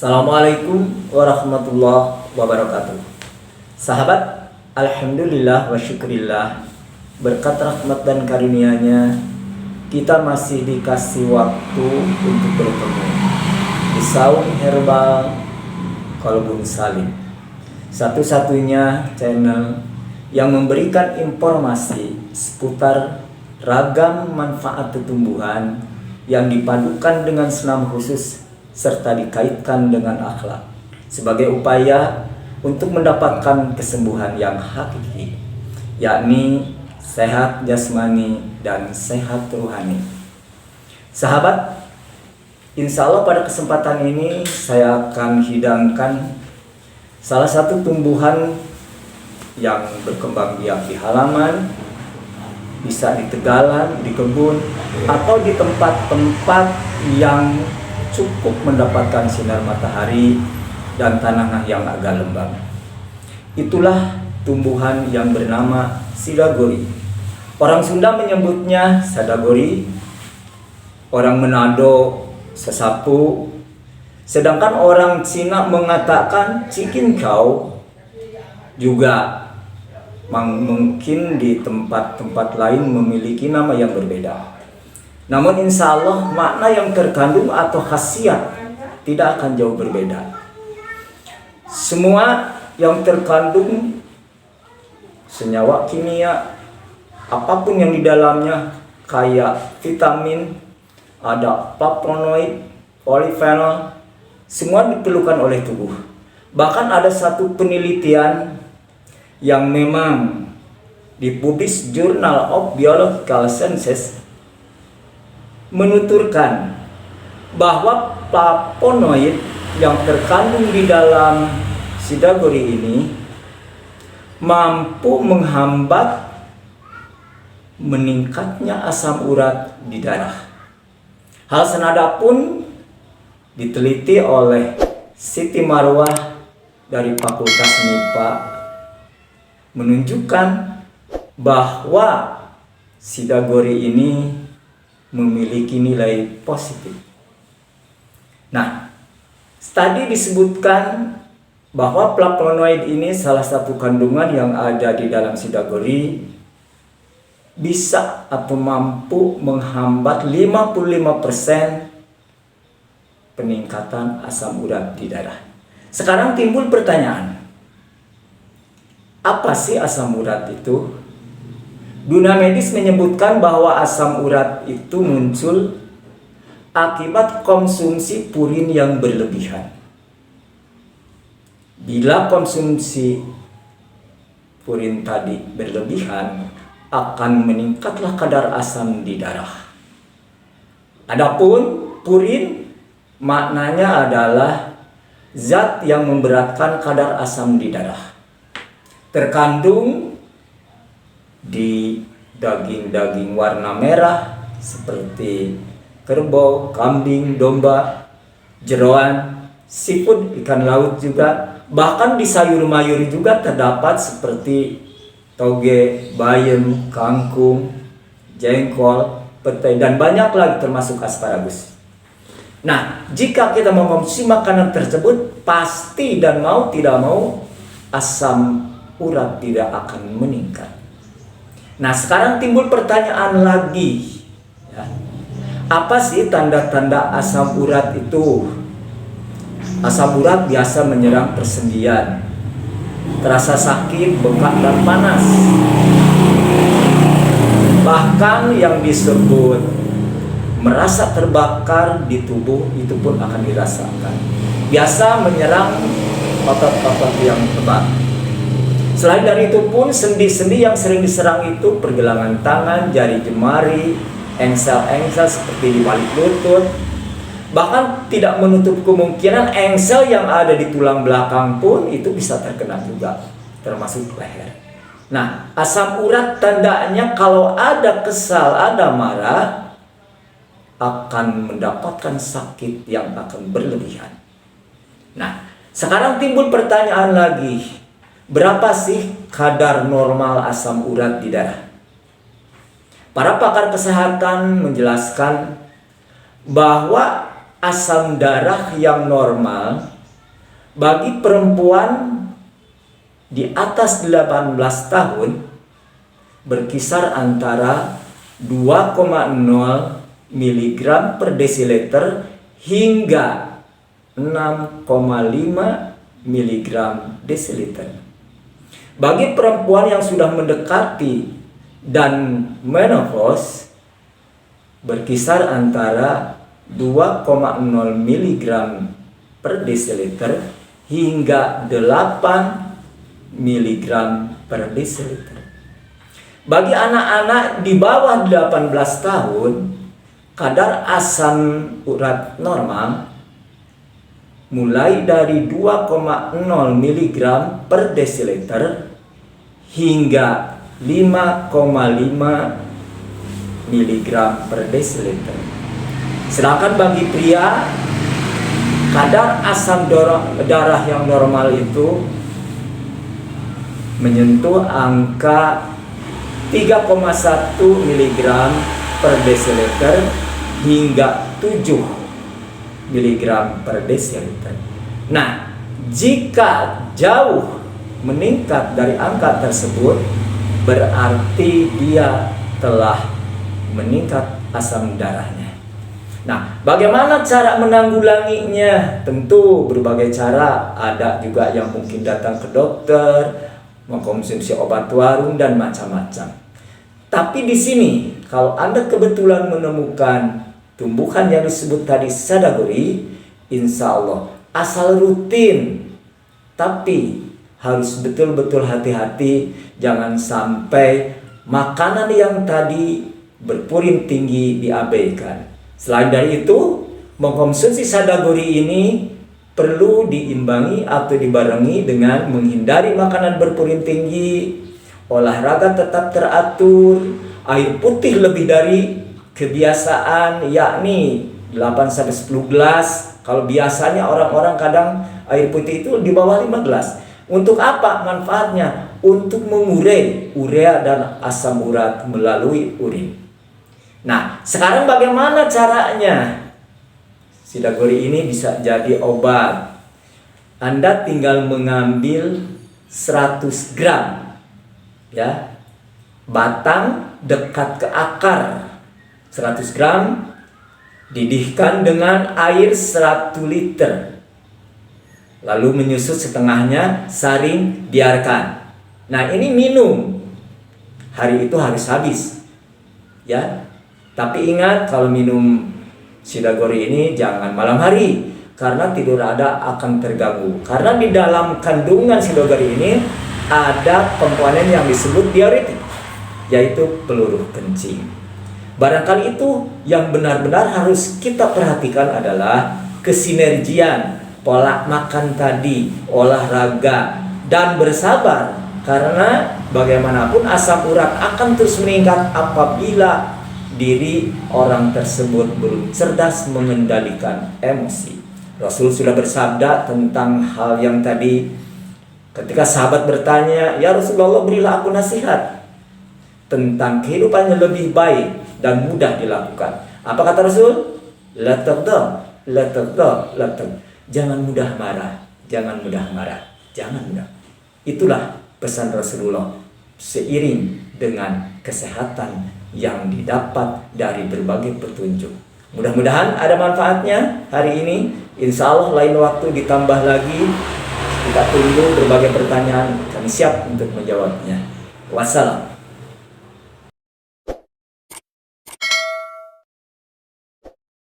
Assalamualaikum warahmatullahi wabarakatuh. Sahabat, alhamdulillah wa syukurillah, berkat rahmat dan karunia-Nya kita masih dikasih waktu untuk bertemu di Saung Herbal Qalbun Salim, satu-satunya channel yang memberikan informasi seputar ragam manfaat tumbuhan yang dipadukan dengan senam khusus serta dikaitkan dengan akhlak sebagai upaya untuk mendapatkan kesembuhan yang hakiki, yakni sehat jasmani dan sehat rohani. Sahabat, insya Allah pada kesempatan ini saya akan hidangkan salah satu tumbuhan yang berkembang biak di halaman, bisa di tegalan, di kebun, atau di tempat-tempat yang cukup mendapatkan sinar matahari dan tanah yang agak lembab. Itulah tumbuhan yang bernama Sidagori. Orang Sunda menyebutnya Sadagori, orang Manado Sesapu, sedangkan orang Cina mengatakan Cikinkau. Juga mungkin di tempat-tempat lain memiliki nama yang berbeda. Namun insya Allah makna yang terkandung atau khasiat tidak akan jauh berbeda. Semua yang terkandung senyawa kimia, apapun yang di dalamnya, kayak vitamin, ada flavonoid, polifenol, semua diperlukan oleh tubuh. Bahkan ada satu penelitian yang memang dipublish Journal of Biological Sciences menuturkan bahwa flavonoid yang terkandung di dalam Sidagori ini mampu menghambat meningkatnya asam urat di darah. Hal senada pun diteliti oleh Siti Marwah dari Fakultas MIPA menunjukkan bahwa Sidagori ini memiliki nilai positif. Nah, tadi disebutkan bahwa flavonoid ini salah satu kandungan yang ada di dalam Sidagori bisa atau mampu menghambat 55% peningkatan asam urat di darah. Sekarang timbul pertanyaan, apa sih asam urat itu? Dunia medis menyebutkan bahwa asam urat itu muncul akibat konsumsi purin yang berlebihan. Bila konsumsi purin tadi berlebihan, akan meningkatlah kadar asam di darah. Adapun purin maknanya adalah zat yang memberatkan kadar asam di darah. Terkandung di daging-daging warna merah seperti kerbau, kambing, domba, jeroan, seafood, ikan laut juga. Bahkan di sayur mayur juga terdapat seperti toge, bayam, kangkung, jengkol, petai, dan banyak lagi termasuk asparagus. Nah, jika kita mengonsumsi makanan tersebut, pasti dan mau tidak mau asam urat tidak akan meningkat. Nah, sekarang timbul pertanyaan lagi, ya. Apa sih tanda-tanda asam urat itu? Asam urat biasa menyerang persendian, terasa sakit, bengkak, dan panas. Bahkan yang disebut merasa terbakar di tubuh itu pun akan dirasakan. Biasa menyerang otot-otot yang tebal. Selain dari itu pun sendi-sendi yang sering diserang itu pergelangan tangan, jari jemari, engsel-engsel seperti di balik lutut. Bahkan tidak menutup kemungkinan engsel yang ada di tulang belakang pun itu bisa terkena juga, termasuk leher. Nah, asam urat tandanya kalau ada kesal, ada marah, akan mendapatkan sakit yang akan berlebihan. Nah, sekarang timbul pertanyaan lagi. Berapa sih kadar normal asam urat di darah? Para pakar kesehatan menjelaskan bahwa asam darah yang normal bagi perempuan di atas 18 tahun berkisar antara 2,0 mg per desiliter hingga 6,5 mg desiliter. Bagi perempuan yang sudah mendekati dan menopause berkisar antara 2,0 mg per desiliter hingga 8 mg per desiliter. Bagi anak-anak di bawah 18 tahun, kadar asam urat normal mulai dari 2,0 mg per desiliter hingga 5,5 mg per desiliter. Sedangkan bagi pria, kadar asam darah yang normal itu menyentuh angka 3,1 mg per desiliter hingga 7 mg per desiliter. Nah, jika jauh meningkat dari angka tersebut, berarti dia telah meningkat asam darahnya. Nah, bagaimana cara menanggulanginya? Tentu berbagai cara. Ada juga yang mungkin datang ke dokter, mengkonsumsi obat warung dan macam-macam. Tapi di sini, kalau Anda kebetulan menemukan tumbuhan yang disebut tadi sadagori, insya Allah asal rutin, tapi harus betul-betul hati-hati, jangan sampai makanan yang tadi berpurin tinggi diabaikan. Selain dari itu, mengkonsumsi sadagori ini perlu diimbangi atau dibarengi dengan menghindari makanan berpurin tinggi, olahraga tetap teratur, air putih lebih dari kebiasaan, yakni 8-10 gelas. Kalau biasanya orang-orang kadang air putih itu di bawah 5 gelas. Untuk apa manfaatnya? Untuk mengurai urea dan asam urat melalui urin. Nah, sekarang bagaimana caranya? Sidagori ini bisa jadi obat. Anda tinggal mengambil 100 gram, ya, batang dekat ke akar 100 gram, didihkan dengan air 1 liter, lalu menyusut setengahnya, saring, biarkan. Nah, ini minum hari itu harus habis, ya. Tapi ingat, kalau minum sidagori ini jangan malam hari, karena tidur Anda akan terganggu. Karena di dalam kandungan sidagori ini ada komponen yang disebut diuretik, yaitu peluru kencing. Barangkali itu yang benar-benar harus kita perhatikan adalah kesinergian pola makan tadi, olahraga, dan bersabar. Karena bagaimanapun asam urat akan terus meningkat apabila diri orang tersebut belum cerdas mengendalikan emosi. Rasul sudah bersabda tentang hal yang tadi ketika sahabat bertanya, "Ya Rasulullah, berilah aku nasihat tentang kehidupan yang lebih baik dan mudah dilakukan." Apa kata Rasul? La taghdab, la taghdab, la taghdab. Jangan mudah marah, jangan mudah marah, jangan mudah. Itulah pesan Rasulullah seiring dengan kesehatan yang didapat dari berbagai petunjuk. Mudah-mudahan ada manfaatnya hari ini. Insya Allah lain waktu ditambah lagi. Kita tunggu berbagai pertanyaan, kami siap untuk menjawabnya. Wassalam.